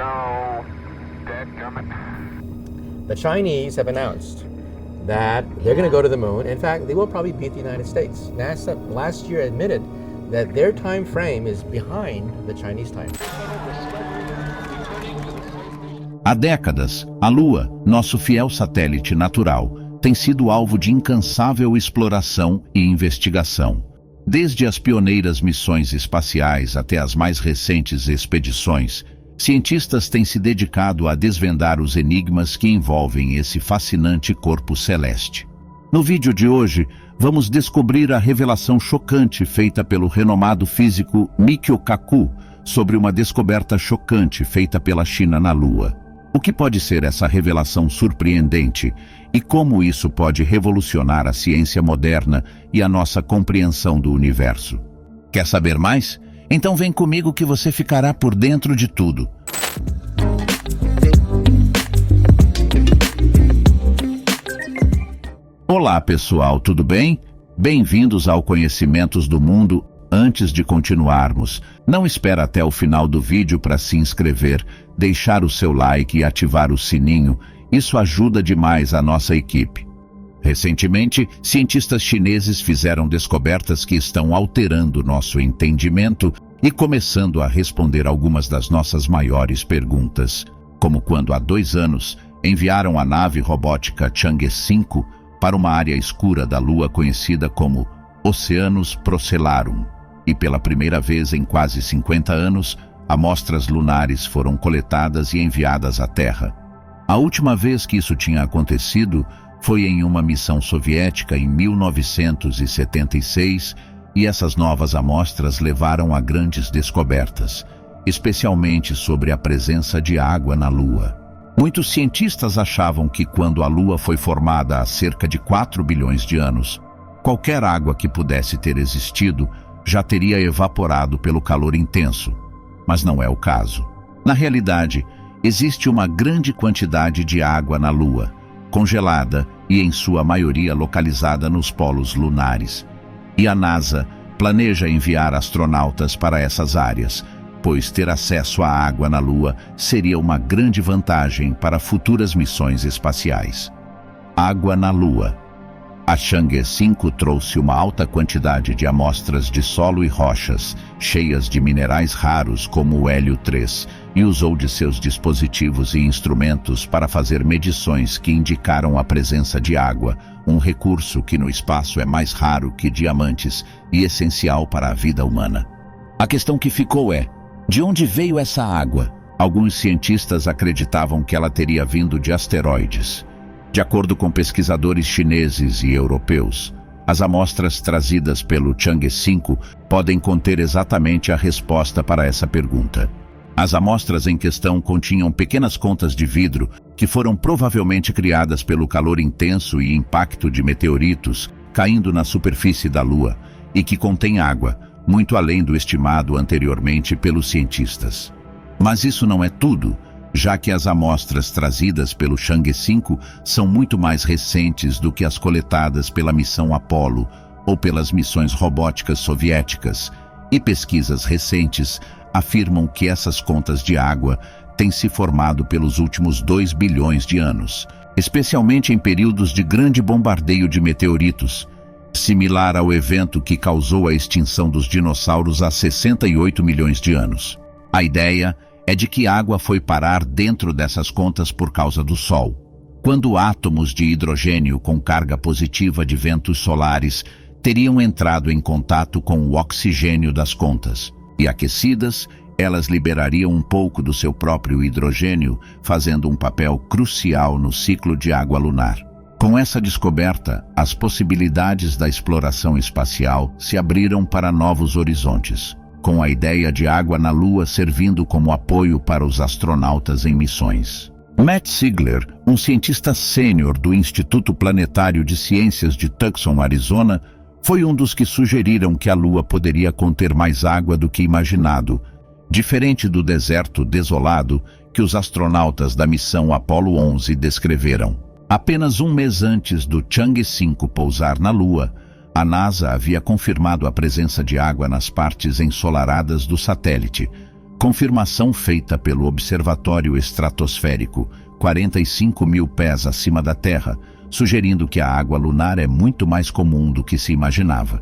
No. Dadgummit. The Chinese have announced that they're going to go to the moon. In fact, they will probably beat the United States. NASA last year admitted that their time frame is behind the Chinese time. Há décadas, a Lua, nosso fiel satélite natural, tem sido alvo de incansável exploração e investigação. Desde as pioneiras missões espaciais até as mais recentes expedições, cientistas têm se dedicado a desvendar os enigmas que envolvem esse fascinante corpo celeste. No vídeo de hoje, vamos descobrir a revelação chocante feita pelo renomado físico Michio Kaku sobre uma descoberta chocante feita pela China na Lua. O que pode ser essa revelação surpreendente e como isso pode revolucionar a ciência moderna e a nossa compreensão do universo? Quer saber mais? Então vem comigo que você ficará por dentro de tudo. Olá pessoal, tudo bem? Bem-vindos ao Conhecimentos do Mundo. Antes de continuarmos, não espera até o final do vídeo para se inscrever, deixar o seu like e ativar o sininho. Isso ajuda demais a nossa equipe. Recentemente, cientistas chineses fizeram descobertas que estão alterando nosso entendimento e começando a responder algumas das nossas maiores perguntas, como quando há 2 anos enviaram a nave robótica Chang'e 5 para uma área escura da Lua conhecida como Oceanus Procellarum, e pela primeira vez em quase 50 anos, amostras lunares foram coletadas e enviadas à Terra. A última vez que isso tinha acontecido foi em uma missão soviética em 1976, e essas novas amostras levaram a grandes descobertas, especialmente sobre a presença de água na Lua. Muitos cientistas achavam que quando a Lua foi formada há cerca de 4 bilhões de anos, qualquer água que pudesse ter existido já teria evaporado pelo calor intenso. Mas não é o caso. Na realidade, existe uma grande quantidade de água na Lua, congelada e em sua maioria localizada nos polos lunares. E a NASA planeja enviar astronautas para essas áreas, pois ter acesso à água na Lua seria uma grande vantagem para futuras missões espaciais. Água na Lua. A Chang'e 5 trouxe uma alta quantidade de amostras de solo e rochas, cheias de minerais raros como o hélio 3, e usou de seus dispositivos e instrumentos para fazer medições que indicaram a presença de água, um recurso que no espaço é mais raro que diamantes e essencial para a vida humana. A questão que ficou é: de onde veio essa água? Alguns cientistas acreditavam que ela teria vindo de asteroides. De acordo com pesquisadores chineses e europeus, as amostras trazidas pelo Chang'e 5 podem conter exatamente a resposta para essa pergunta. As amostras em questão continham pequenas contas de vidro que foram provavelmente criadas pelo calor intenso e impacto de meteoritos caindo na superfície da Lua e que contém água, muito além do estimado anteriormente pelos cientistas. Mas isso não é tudo, já que as amostras trazidas pelo Chang'e 5 são muito mais recentes do que as coletadas pela missão Apollo ou pelas missões robóticas soviéticas, e pesquisas recentes afirmam que essas contas de água têm se formado pelos últimos 2 bilhões de anos, especialmente em períodos de grande bombardeio de meteoritos, similar ao evento que causou a extinção dos dinossauros há 68 milhões de anos. A ideia é de que água foi parar dentro dessas contas por causa do Sol, quando átomos de hidrogênio com carga positiva de ventos solares teriam entrado em contato com o oxigênio das contas, e aquecidas, elas liberariam um pouco do seu próprio hidrogênio, fazendo um papel crucial no ciclo de água lunar. Com essa descoberta, as possibilidades da exploração espacial se abriram para novos horizontes, com a ideia de água na Lua servindo como apoio para os astronautas em missões. Matt Ziegler, um cientista sênior do Instituto Planetário de Ciências de Tucson, Arizona, foi um dos que sugeriram que a Lua poderia conter mais água do que imaginado, diferente do deserto desolado que os astronautas da missão Apollo 11 descreveram. Apenas um mês antes do Chang'e 5 pousar na Lua, a NASA havia confirmado a presença de água nas partes ensolaradas do satélite, Confirmação feita pelo Observatório Estratosférico, 45 mil pés acima da Terra, sugerindo que a água lunar é muito mais comum do que se imaginava.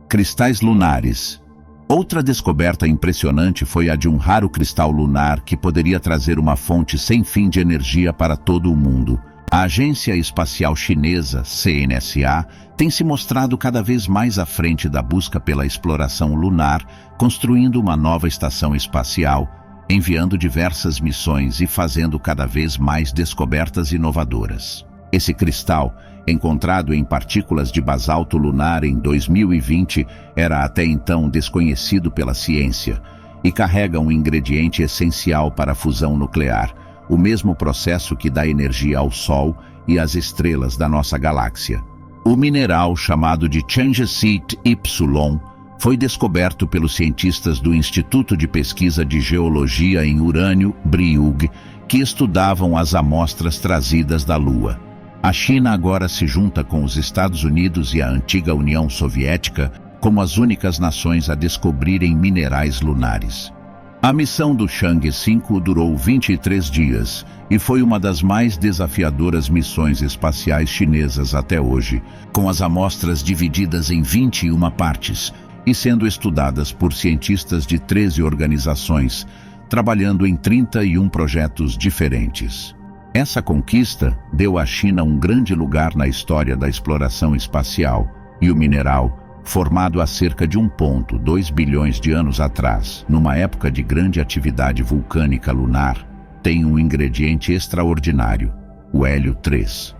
Cristais lunares. Outra descoberta impressionante foi a de um raro cristal lunar que poderia trazer uma fonte sem fim de energia para todo o mundo. A Agência Espacial Chinesa, CNSA, tem se mostrado cada vez mais à frente da busca pela exploração lunar, construindo uma nova estação espacial, enviando diversas missões e fazendo cada vez mais descobertas inovadoras. Esse cristal, encontrado em partículas de basalto lunar em 2020, era até então desconhecido pela ciência e carrega um ingrediente essencial para a fusão nuclear, o mesmo processo que dá energia ao Sol e às estrelas da nossa galáxia. O mineral, chamado de Changsit Y, foi descoberto pelos cientistas do Instituto de Pesquisa de Geologia em Urânio, BRIUG, que estudavam as amostras trazidas da Lua. A China agora se junta com os Estados Unidos e a antiga União Soviética como as únicas nações a descobrirem minerais lunares. A missão do Chang'e 5 durou 23 dias e foi uma das mais desafiadoras missões espaciais chinesas até hoje, com as amostras divididas em 21 partes e sendo estudadas por cientistas de 13 organizações, trabalhando em 31 projetos diferentes. Essa conquista deu à China um grande lugar na história da exploração espacial, e o mineral, formado há cerca de 1,2 bilhões de anos atrás, numa época de grande atividade vulcânica lunar, tem um ingrediente extraordinário, o hélio 3.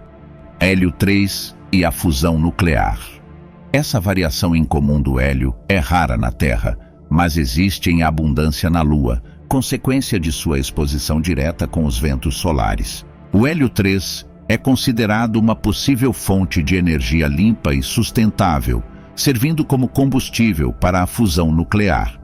Hélio 3 e a fusão nuclear. Essa variação incomum do hélio é rara na Terra, mas existe em abundância na Lua, consequência de sua exposição direta com os ventos solares. O hélio 3 é considerado uma possível fonte de energia limpa e sustentável, servindo como combustível para a fusão nuclear.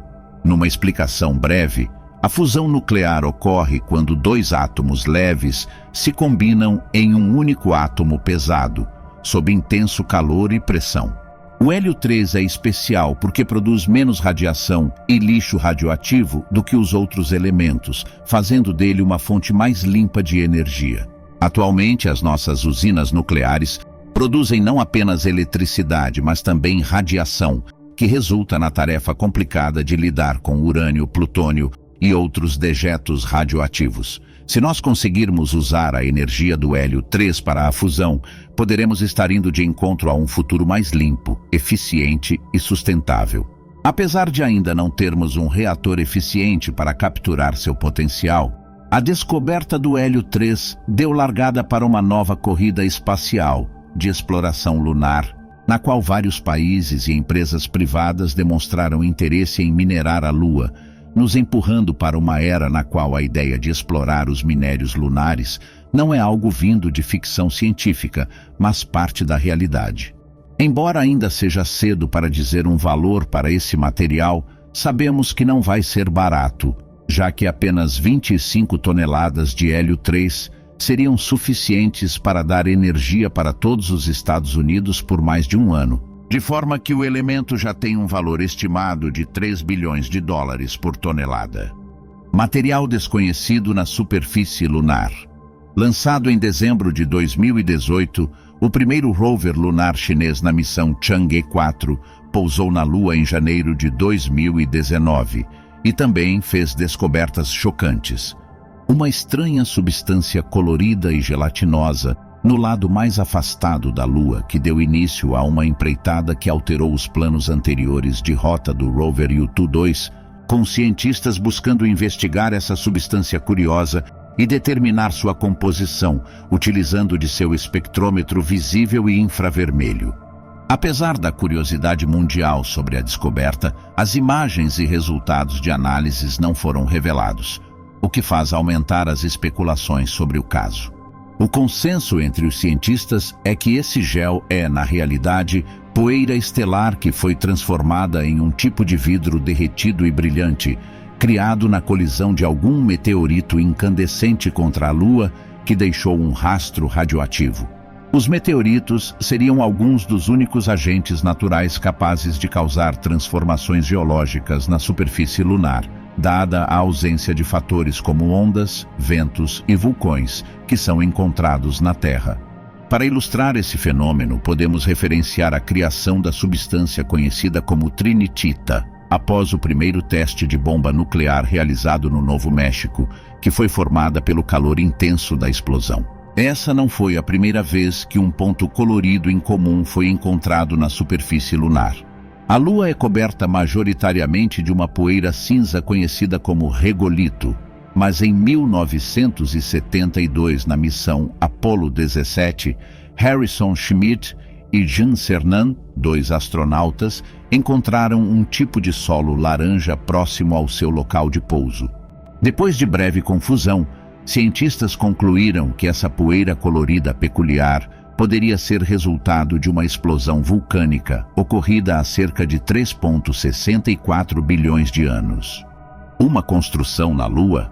Numa explicação breve, a fusão nuclear ocorre quando dois átomos leves se combinam em um único átomo pesado, sob intenso calor e pressão. O hélio 3 é especial porque produz menos radiação e lixo radioativo do que os outros elementos, fazendo dele uma fonte mais limpa de energia. Atualmente, as nossas usinas nucleares produzem não apenas eletricidade, mas também radiação, que resulta na tarefa complicada de lidar com urânio, plutônio e outros dejetos radioativos. Se nós conseguirmos usar a energia do hélio 3 para a fusão, poderemos estar indo de encontro a um futuro mais limpo, eficiente e sustentável. Apesar de ainda não termos um reator eficiente para capturar seu potencial, a descoberta do hélio 3 deu largada para uma nova corrida espacial de exploração lunar, na qual vários países e empresas privadas demonstraram interesse em minerar a Lua, nos empurrando para uma era na qual a ideia de explorar os minérios lunares não é algo vindo de ficção científica, mas parte da realidade. Embora ainda seja cedo para dizer um valor para esse material, sabemos que não vai ser barato, já que apenas 25 toneladas de hélio 3 seriam suficientes para dar energia para todos os Estados Unidos por mais de um ano, de forma que o elemento já tem um valor estimado de 3 bilhões de dólares por tonelada. Material desconhecido na superfície lunar. Lançado em dezembro de 2018, o primeiro rover lunar chinês na missão Chang'e 4 pousou na Lua em janeiro de 2019 e também fez descobertas chocantes. Uma estranha substância colorida e gelatinosa no lado mais afastado da Lua, que deu início a uma empreitada que alterou os planos anteriores de rota do rover Yutu-2, com cientistas buscando investigar essa substância curiosa e determinar sua composição, utilizando de seu espectrômetro visível e infravermelho. Apesar da curiosidade mundial sobre a descoberta, as imagens e resultados de análises não foram revelados, o que faz aumentar as especulações sobre o caso. O consenso entre os cientistas é que esse gel é, na realidade, poeira estelar que foi transformada em um tipo de vidro derretido e brilhante, criado na colisão de algum meteorito incandescente contra a Lua que deixou um rastro radioativo. Os meteoritos seriam alguns dos únicos agentes naturais capazes de causar transformações geológicas na superfície lunar, dada a ausência de fatores como ondas, ventos e vulcões que são encontrados na Terra. Para ilustrar esse fenômeno, podemos referenciar a criação da substância conhecida como trinitita, após o primeiro teste de bomba nuclear realizado no Novo México, que foi formada pelo calor intenso da explosão. Essa não foi a primeira vez que um ponto colorido incomum foi encontrado na superfície lunar. A Lua é coberta majoritariamente de uma poeira cinza conhecida como regolito, mas em 1972, na missão Apollo 17, Harrison Schmitt e Jean Cernan, 2 astronautas, encontraram um tipo de solo laranja próximo ao seu local de pouso. Depois de breve confusão, cientistas concluíram que essa poeira colorida peculiar poderia ser resultado de uma explosão vulcânica ocorrida há cerca de 3,64 bilhões de anos. Uma construção na Lua?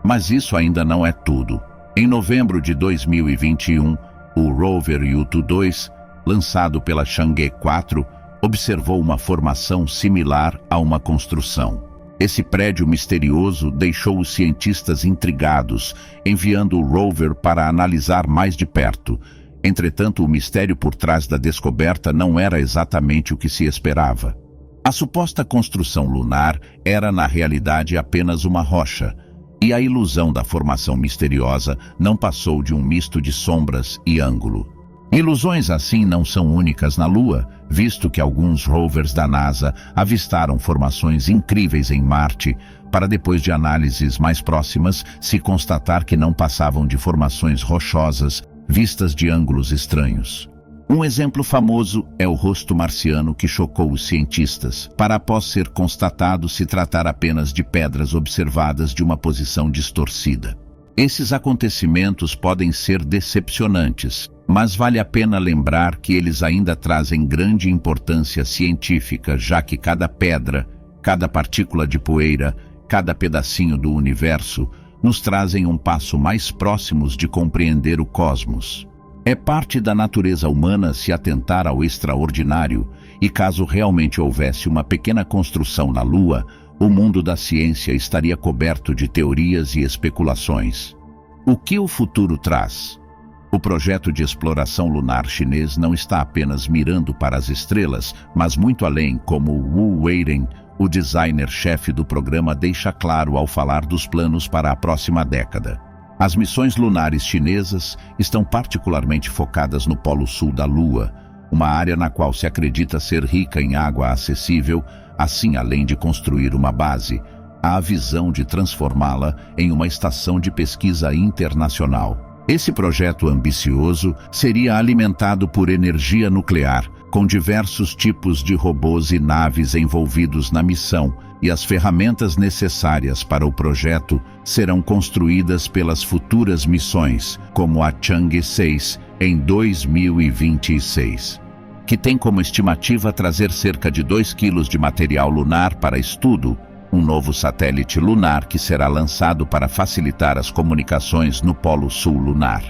Mas isso ainda não é tudo. Em novembro de 2021, o rover Yutu-2, lançado pela Chang'e 4, observou uma formação similar a uma construção. Esse prédio misterioso deixou os cientistas intrigados, enviando o rover para analisar mais de perto. Entretanto, o mistério por trás da descoberta não era exatamente o que se esperava. A suposta construção lunar era, na realidade, apenas uma rocha, e a ilusão da formação misteriosa não passou de um misto de sombras e ângulo. Ilusões assim não são únicas na Lua, visto que alguns rovers da NASA avistaram formações incríveis em Marte, para depois de análises mais próximas se constatar que não passavam de formações rochosas vistas de ângulos estranhos. Um exemplo famoso é o rosto marciano que chocou os cientistas, para após ser constatado se tratar apenas de pedras observadas de uma posição distorcida. Esses acontecimentos podem ser decepcionantes, mas vale a pena lembrar que eles ainda trazem grande importância científica, já que cada pedra, cada partícula de poeira, cada pedacinho do universo nos trazem um passo mais próximos de compreender o cosmos. É parte da natureza humana se atentar ao extraordinário, e caso realmente houvesse uma pequena construção na Lua, o mundo da ciência estaria coberto de teorias e especulações. O que o futuro traz? O projeto de exploração lunar chinês não está apenas mirando para as estrelas, mas muito além, como Wu Weiren, o designer-chefe do programa, deixa claro ao falar dos planos para a próxima década. As missões lunares chinesas estão particularmente focadas no Polo Sul da Lua, uma área na qual se acredita ser rica em água acessível. Assim, além de construir uma base, há a visão de transformá-la em uma estação de pesquisa internacional. Esse projeto ambicioso seria alimentado por energia nuclear, com diversos tipos de robôs e naves envolvidos na missão, e as ferramentas necessárias para o projeto serão construídas pelas futuras missões, como a Chang'e 6, em 2026, que tem como estimativa trazer cerca de 2 quilos de material lunar para estudo, um novo satélite lunar que será lançado para facilitar as comunicações no Polo Sul lunar.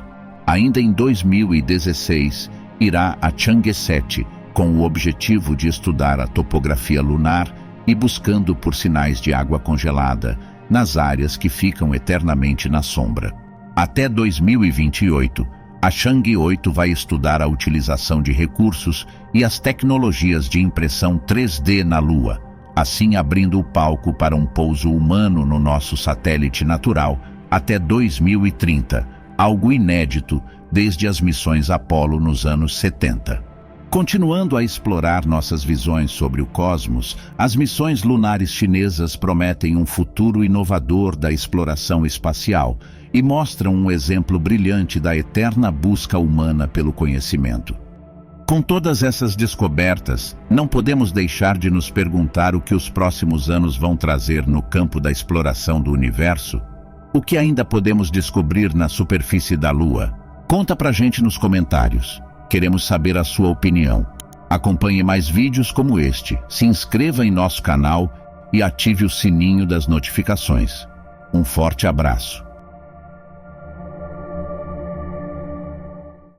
Ainda em 2016, irá a Chang'e 7, com o objetivo de estudar a topografia lunar e buscando por sinais de água congelada nas áreas que ficam eternamente na sombra. Até 2028, a Chang'e 8 vai estudar a utilização de recursos e as tecnologias de impressão 3D na Lua, assim abrindo o palco para um pouso humano no nosso satélite natural até 2030, algo inédito desde as missões Apollo nos anos 70. Continuando a explorar nossas visões sobre o cosmos, as missões lunares chinesas prometem um futuro inovador da exploração espacial e mostram um exemplo brilhante da eterna busca humana pelo conhecimento. Com todas essas descobertas, não podemos deixar de nos perguntar o que os próximos anos vão trazer no campo da exploração do universo. O que ainda podemos descobrir na superfície da Lua? Conta pra gente nos comentários. Queremos saber a sua opinião. Acompanhe mais vídeos como este, se inscreva em nosso canal e ative o sininho das notificações. Um forte abraço.